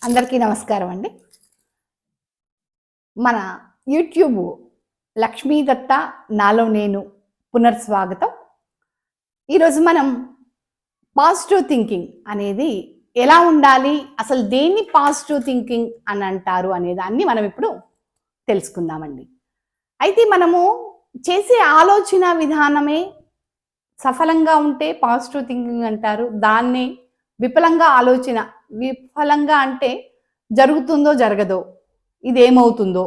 అందరికీ నమస్కారం అండి. మన యూట్యూబ్ లక్ష్మీదత్త నాలో నేను పునర్స్వాగతం. ఈరోజు మనం పాజిటివ్ థింకింగ్ అనేది ఎలా ఉండాలి, అసలు దేన్ని పాజిటివ్ థింకింగ్ అని అంటారు అనే దాన్ని మనం ఇప్పుడు తెలుసుకుందామండి. అయితే మనము చేసే ఆలోచన విధానమే సఫలంగా ఉంటే పాజిటివ్ థింకింగ్ అంటారు. దాన్నే విఫలంగా అంటే జరుగుతుందో జరగదో, ఇదేమవుతుందో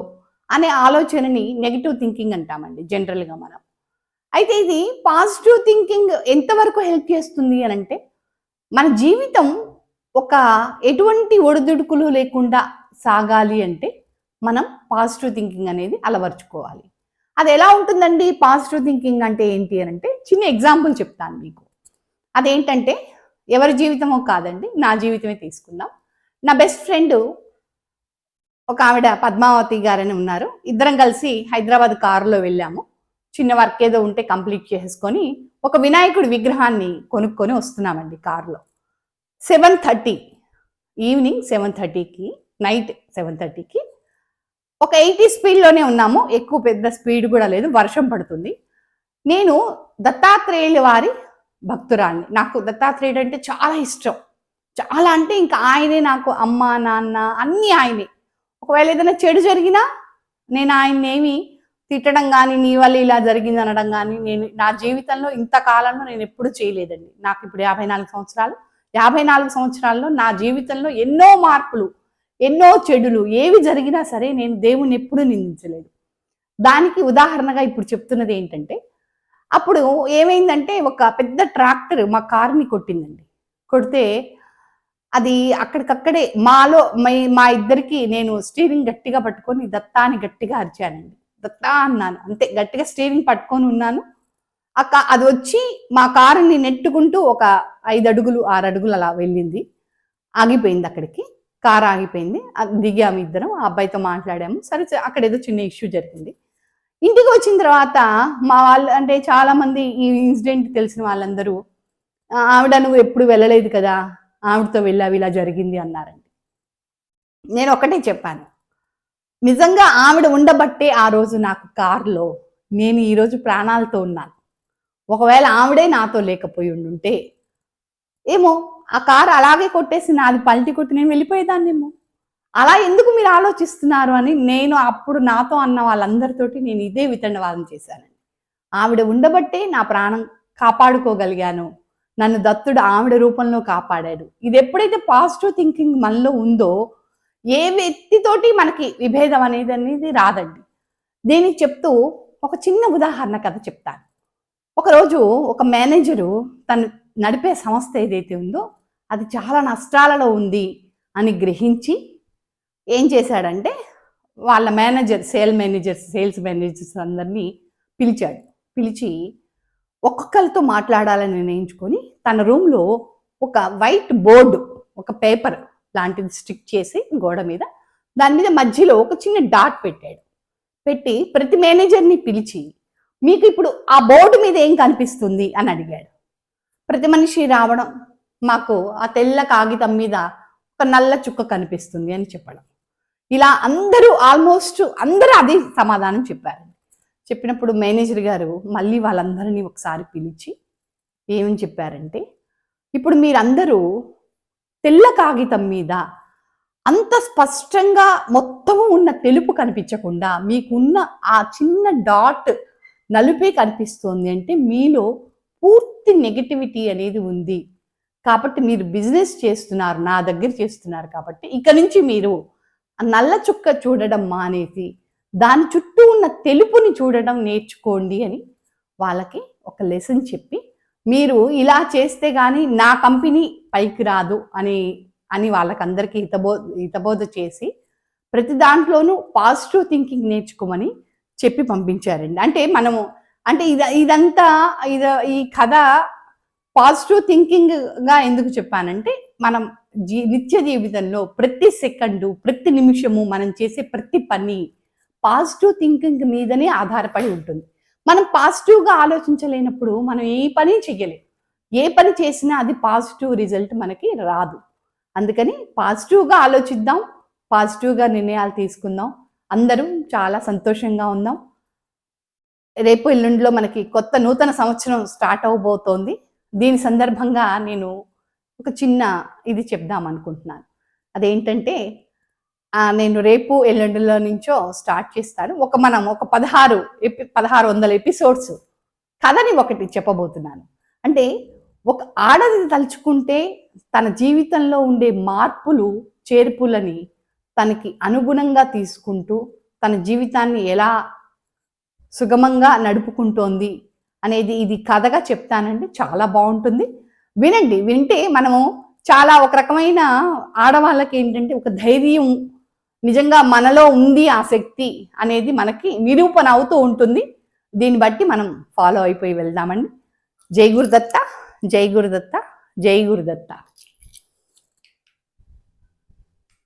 అనే ఆలోచనని నెగెటివ్ థింకింగ్ అంటామండి జనరల్‌గా మనం. అయితే ఇది పాజిటివ్ థింకింగ్ ఎంతవరకు హెల్ప్ చేస్తుంది అనంటే, మన జీవితం ఒక ఎటువంటి ఒడిదుడుకులు లేకుండా సాగాలి అంటే, మనం పాజిటివ్ థింకింగ్ అనేది అలవరుచుకోవాలి. అది ఎలా ఉంటుందండి పాజిటివ్ థింకింగ్ అంటే ఏంటి అనంటే, చిన్న ఎగ్జాంపుల్ చెప్తాను మీకు. అదేంటంటే, ఎవరి జీవితమో కాదండి, నా జీవితమే తీసుకుందాం. నా బెస్ట్ ఫ్రెండ్ ఒక ఆవిడ పద్మావతి గారని ఉన్నారు. ఇద్దరం కలిసి హైదరాబాద్ కారులో వెళ్ళాము. చిన్న వర్క్ ఏదో ఉంటే కంప్లీట్ చేసేసుకొని, ఒక వినాయకుడి విగ్రహాన్ని కొనుక్కొని వస్తున్నామండి కారులో. 7:30 ఈవినింగ్ 7:30కి నైట్ 7:30కి ఒక 80 స్పీడ్‌లోనే ఉన్నాము. ఎక్కువ పెద్ద స్పీడ్ కూడా లేదు. వర్షం పడుతుంది. నేను దత్తాత్రేయుల వారి భక్తురాలిని. నాకు దత్తాత్రేయుడు అంటే చాలా ఇష్టం. చాలా అంటే ఇంకా ఆయనే నాకు అమ్మ, నాన్న అన్నీ ఆయనే. ఒకవేళ ఏదైనా చెడు జరిగినా నేను ఆయన్నేమి తిట్టడం గానీ, నీ వల్ల ఇలా జరిగింది అనడం గానీ, నేను నా జీవితంలో ఇంత కాలంలో నేనెప్పుడూ చేయలేదండి. నాకిప్పుడు 54 సంవత్సరాలు. 54 సంవత్సరాల్లో నా జీవితంలో ఎన్నో మార్పులు, ఎన్నో చెడులు ఏవి జరిగినా సరే నేను దేవుడిని ఎప్పుడూ నిందించలేదు. దానికి ఉదాహరణగా ఇప్పుడు చెప్తున్నది ఏంటంటే, అప్పుడు ఏమైందంటే ఒక పెద్ద ట్రాక్టర్ మా కారుని కొట్టిందండి. కొడితే అది అక్కడికక్కడే మా ఇద్దరికి నేను స్టీరింగ్ గట్టిగా పట్టుకొని దత్తా అని గట్టిగా అరిచానండి. దత్తా అన్నాను. అంతే గట్టిగా స్టీరింగ్ పట్టుకొని ఉన్నాను. అది వచ్చి మా కారుని నెట్టుకుంటూ ఒక 5 అడుగులు, 6 అడుగులు అలా వెళ్ళింది. ఆగిపోయింది అక్కడికి. కారు ఆగిపోయింది. దిగాము ఇద్దరం. ఆ అబ్బాయితో మాట్లాడాము. సరే అక్కడేదో చిన్న ఇష్యూ జరిగింది. ఇంటికి వచ్చిన తర్వాత మా వాళ్ళు అంటే చాలామంది ఈ ఇన్సిడెంట్ తెలిసిన వాళ్ళందరూ, ఆవిడ నువ్వు ఎప్పుడు వెళ్ళలేదు కదా, ఆవిడతో వెళ్ళావు ఇలా జరిగింది అన్నారండి. నేను ఒకటే చెప్పాను, నిజంగా ఆవిడ ఉండబట్టే ఆ రోజు నాకు కారులో నేను ఈరోజు ప్రాణాలతో ఉన్నాను. ఒకవేళ ఆవిడే నాతో లేకపోయి ఉండుంటే ఏమో ఆ కారు అలాగే కొట్టేసి నాది పల్టీ కొట్టి నేను వెళ్ళిపోయేదాన్నేమో. అలా ఎందుకు మీరు ఆలోచిస్తున్నారు అని నేను అప్పుడు నాతో అన్న వాళ్ళందరితోటి నేను ఇదే వితండవాదం చేశానండి. ఆవిడ ఉండబట్టే నా ప్రాణం కాపాడుకోగలిగాను. నన్ను దత్తుడు ఆవిడ రూపంలో కాపాడాడు. ఇది ఎప్పుడైతే పాజిటివ్ థింకింగ్ మనలో ఉందో, ఏ వ్యక్తితోటి మనకి విభేదం అనేది రాదండి. దీనికి చెప్తూ ఒక చిన్న ఉదాహరణ కథ చెప్తాను. ఒకరోజు ఒక మేనేజరు తను నడిపే సంస్థ ఏదైతే ఉందో అది చాలా నష్టాలలో ఉంది అని గ్రహించి ఏం చేశాడంటే, వాళ్ళ సేల్స్ మేనేజర్స్ అందరినీ పిలిచాడు. పిలిచి ఒక్కొక్కరితో మాట్లాడాలని నిర్ణయించుకొని తన రూమ్‌లో ఒక వైట్ బోర్డు, ఒక పేపర్ లాంటిది స్టిక్ చేసి గోడ మీద, దాని మీద మధ్యలో ఒక చిన్న డాట్ పెట్టాడు. పెట్టి ప్రతి మేనేజర్‌ని పిలిచి, మీకు ఇప్పుడు ఆ బోర్డు మీద ఏం కనిపిస్తుంది అని అడిగాడు. ప్రతి మనిషి రావడం, మాకు ఆ తెల్ల కాగితం మీద ఒక నల్ల చుక్క కనిపిస్తుంది అని చెప్పడం. ఇలా ఆల్మోస్ట్ అందరూ అదే సమాధానం చెప్పారు. చెప్పినప్పుడు మేనేజర్ గారు మళ్ళీ వాళ్ళందరినీ ఒకసారి పిలిచి ఏమని చెప్పారంటే, ఇప్పుడు మీరందరూ తెల్ల కాగితం మీద అంత స్పష్టంగా మొత్తము ఉన్న తెలుపు కనిపించకుండా మీకున్న ఆ చిన్న డాట్ నలుపే కనిపిస్తోంది అంటే మీలో పూర్తి నెగటివిటీ అనేది ఉంది. కాబట్టి మీరు బిజినెస్ చేస్తున్నారు, నా దగ్గర చేస్తున్నారు కాబట్టి ఇక నుంచి మీరు ఆ నల్ల చుక్క చూడడం మానేసి దాని చుట్టూ ఉన్న తెలుపుని చూడడం నేర్చుకోండి అని వాళ్ళకి ఒక లెసన్ చెప్పి, మీరు ఇలా చేస్తే గానీ నా కంపెనీ పైకి రాదు అని వాళ్ళకందరికీ హితబోధ చేసి ప్రతి దాంట్లోనూ పాజిటివ్ థింకింగ్ నేర్చుకోమని చెప్పి పంపించారండి. అంటే ఈ కథ పాజిటివ్ థింకింగ్‌గా ఎందుకు చెప్పానంటే, మనం నిత్య జీవితంలో ప్రతి సెకండు, ప్రతి నిమిషము మనం చేసే ప్రతి పని పాజిటివ్ థింకింగ్ మీదనే ఆధారపడి ఉంటుంది. మనం పాజిటివ్‌గా ఆలోచించలేనప్పుడు మనం ఏ పని చెయ్యలేం. ఏ పని చేసినా అది పాజిటివ్ రిజల్ట్ మనకి రాదు. అందుకని పాజిటివ్గా ఆలోచిద్దాం, పాజిటివ్గా నిర్ణయాలు తీసుకుందాం, అందరం చాలా సంతోషంగా ఉందాం. రేపు ఎల్లుండిలో మనకి కొత్త నూతన సంవత్సరం స్టార్ట్ అవబోతోంది. దీని సందర్భంగా నేను ఒక చిన్న ఇది చెప్దాం అనుకుంటున్నాను. అదేంటంటే నేను రేపు ఎల్లుండిలో నుంచో స్టార్ట్ చేస్తాను. మనం ఒక 1600 ఎపిసోడ్స్ కథని ఒకటి చెప్పబోతున్నాను. అంటే ఒక ఆడది తలుచుకుంటే తన జీవితంలో ఉండే మార్పులు చేర్పులని తనకి అనుగుణంగా తీసుకుంటూ తన జీవితాన్ని ఎలా సుగమంగా నడుపుకుంటోంది అనేది ఇది కథగా చెప్తానండి. చాలా బాగుంటుంది, వినండి. వింటే మనము చాలా ఒక రకమైన ఆడవాళ్ళకి ఏంటంటే ఒక ధైర్యం నిజంగా మనలో ఉంది ఆ శక్తి అనేది మనకి నిరూపణ అవుతూ ఉంటుంది. దీన్ని బట్టి మనం ఫాలో అయిపోయి వెళ్దామండి. జై గురుదత్త, జై గురుదత్త, జై గురుదత్త.